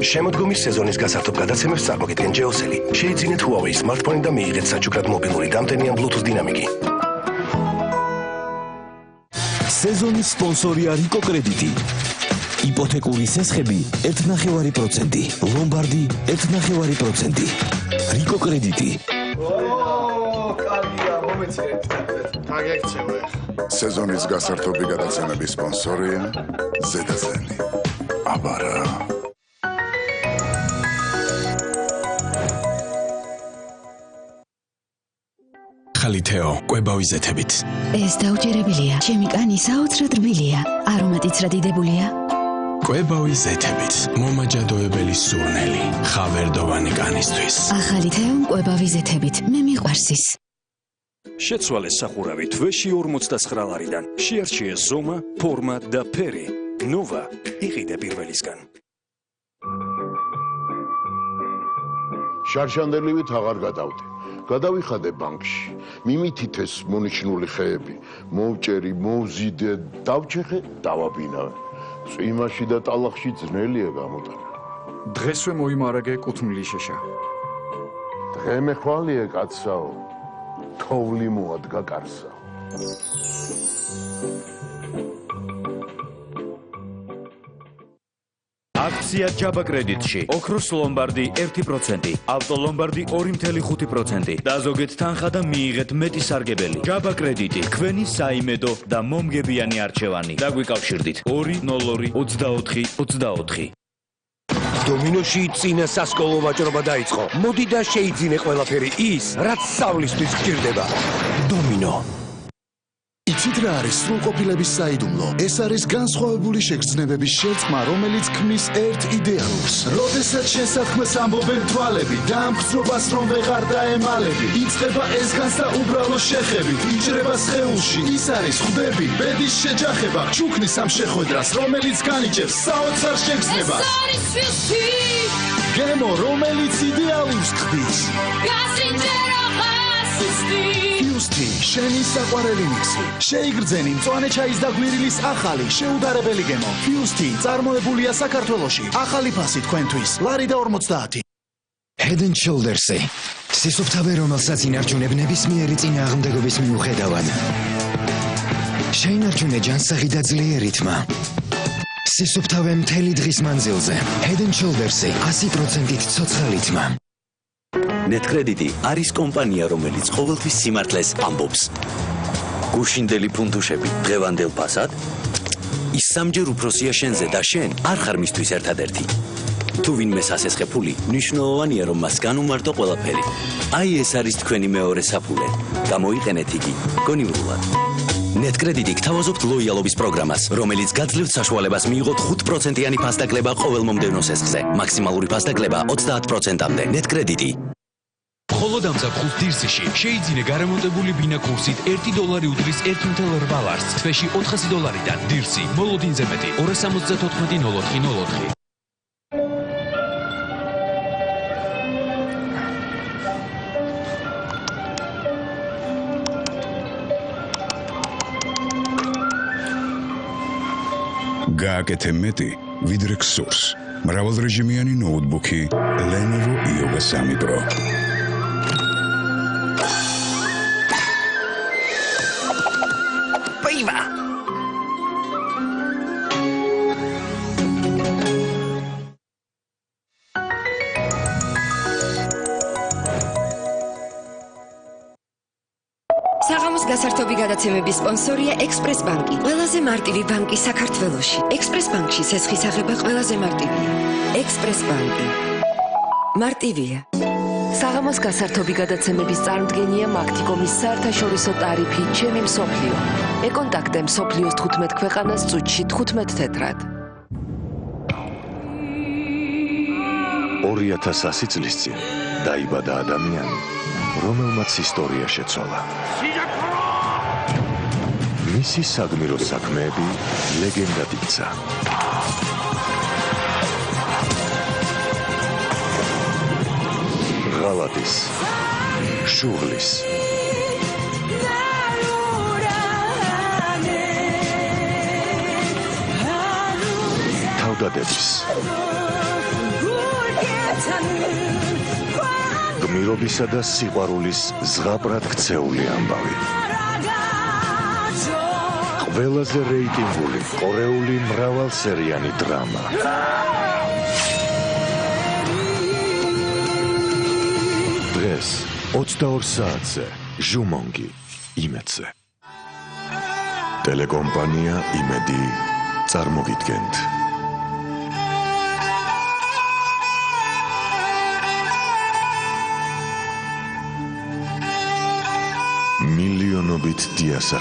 შემოდგომის სეზონის გასართობ გადაცემებს წარმოგიდგენ ჯეოსელი. შეიძინეთ Huawei smartphone და მიიღეთ საჩუქრად მობილური დამტენიან Bluetooth დინამიკი. სეზონის სპონსორია რიკო კრედიტი. იპოთეკური სესხები 1.9%, ლომბარდი 1.9%. რიკო კრედიტი. კარგია, მომეცილეთ. აგექცევა. სეზონის გასართობი გადაცემების სპონსორია ზედაზენი. აბარა. ხალითეო, კვებავი ზეთებით. ეს დაუჯერებელია. ჩემი კანი საოცრად რბილია. არომატიც რა დიდებულია. კვებავი ზეთებით. მომაჯადოებელი სურნელი. ხავერდოვანი კანისთვის. ახალი თეო კვებავი ზეთებით. მე მიყვარს ის. შეცვალეს სახურავი თვეში 49 ლარიდან. შეარჩიეს ზომა, ფორმა და ფერი. ნოვა იყიდე პირველისგან. შარშანდელივით აღარ გადავდე. გადავიხადე ბანკში. მიმითითეს მონიშნული ხეები. მოვჭერი, მოვზიდე, დავჩეხე, დავაბინავე. წვიმაში და ტალახში ძნელია გამოტანა. დღესვე მოიმარაგე კუთვნილი შეშა. დღე მე ხვალია კაცსაო. თოვლი მოადგა კარსა. აქცია ჯაბა კრედიტში. ოქროს ლომბარდი 1%, ავტო ლომბარდი 2.5% და ზოგეთ თანხა და მიიღეთ მეტი სარგებელი. ჯაბა კრედიტი, თქვენი საიმედო და მომგებიანი არჩევანი. დაგვიკავშირდით 2022424. დომინოში წინა სასკოლო ვაჭრობა დაიწყო. მოდი და შეიძინე ყველაფერი ის, რაც სწავლისთვის გჭირდება. დომინო. იცით რა არის სრულყოფილების საიდუმლო? ეს არის განსხვავებული შეგრძნებების შერწყმა, რომელიც ქმნის ერთ იდეალურს. როდესაც შესაქმეს ამბობენ თვალები, დამხსრობას რომ ვეღარ დაემალები, იწყება ეს განსა უბრალო შეხები, იჭრება სხეულში, ის არის ხვდები, ბედის შეჯახება, ჩუქნის ამ შეხვედრას, რომელიც განიჭებს საოცარ შეგრძნებას. ეს არის ფილში, გემო, რომელიც იდეალურს ხდის. გასინჯერო ხასისტი. Fiusti, შენი საყვარელი მიქსი. შეიგრძენი მწვანე ჩაის და გვირილის ახალი შეუდარებელი გემო. Fiusti წარმოებულია საქართველოში. ახალი ფასი თქვენთვის. ლარი და 50. Head and Shoulders-ი. სისუფთავე, რომელსაც ინარჩუნებ ნებისმიერი წინააღმდეგობის მიუხედავად. შეინარჩუნე ჯანსაღი და ძლიერი თმა. სისუფთავე მთელი დღის მანძილზე. Head and Shoulders-ი 100%-ით ცოცხალი თმა. ნეტკრედიტი არის კომპანია, რომელიც ყოველთვის სიმართლეს ამბობს. გუშინდელი ფუნდუშები დღევანდელ ფასად ის სამჯერ უფროსია შენზე და შენ არ ხარ მისთვის ერთადერთი. თუ ვინმე სასესხე ფული, მნიშვნელოვანია რომ მას განუმარტო ყველაფერი. აი ეს არის თქვენი მეორე საფულე. გამოიყენეთ იგი გონივრულად. ნეტკრედიტი გთავაზობთ ლოიალობის პროგრამას, რომელიც გაძლევთ საშუალებას მიიღოთ 5%-იანი ფასდაკლება ყოველ მომდევნო სესხზე. მაქსიმალური ფასდაკლება 30%-მდე. ნეტკრედიტი. მხოლოდ ამ ზაფხულს დირსიში შეიძინე გარემონტებული ბინა კურსით $1 უდრის 1.8 ლარს, თვეში $400-დან. დირსი, მოლოდინზე მეტი 2740404. გააკეთე მეტი, ვიდრე გსურს. მრავალრეჟიმიანი ნოუთბუქი Lenovo Yoga 3 Pro. საღამოს გასართობი გადაცემების სპონსორია ექსპრეს ბანკი. ყველაზე მარტივი ბანკი საქართველოში. ექსპრეს ბანკში სესხის აღება ყველაზე მარტივია. ექსპრეს ბანკი. მარტივია. საღამოს გასართობი გადაცემების წარმოდგენია მაგთიკომის საერთაშორისო ტარიფი ჩემი მსოფლიო. ეკონტაქტე მსოფლიოს 15 ქვეყანას წუთში 15 თეთრად. 2100 წლის წინ დაიბადა ადამიანი, რომელმაც ისტორია შეცვალა. მისი საგმირო საქმეები ლეგენდად იქცა. ღალატის, შუღლის, თავდადების, გმირობისა და სიყვარულის ზღაპრად ქცეული ამბავი. ყველაზე რეიტინგული კორეული მრავალსერიანი დრამა. დღეს 22 საათზე ჟუმონგი იმედზე. ტელეკომპანია იმედი წარმოგიდგენთ. მილიონობით დიასახლი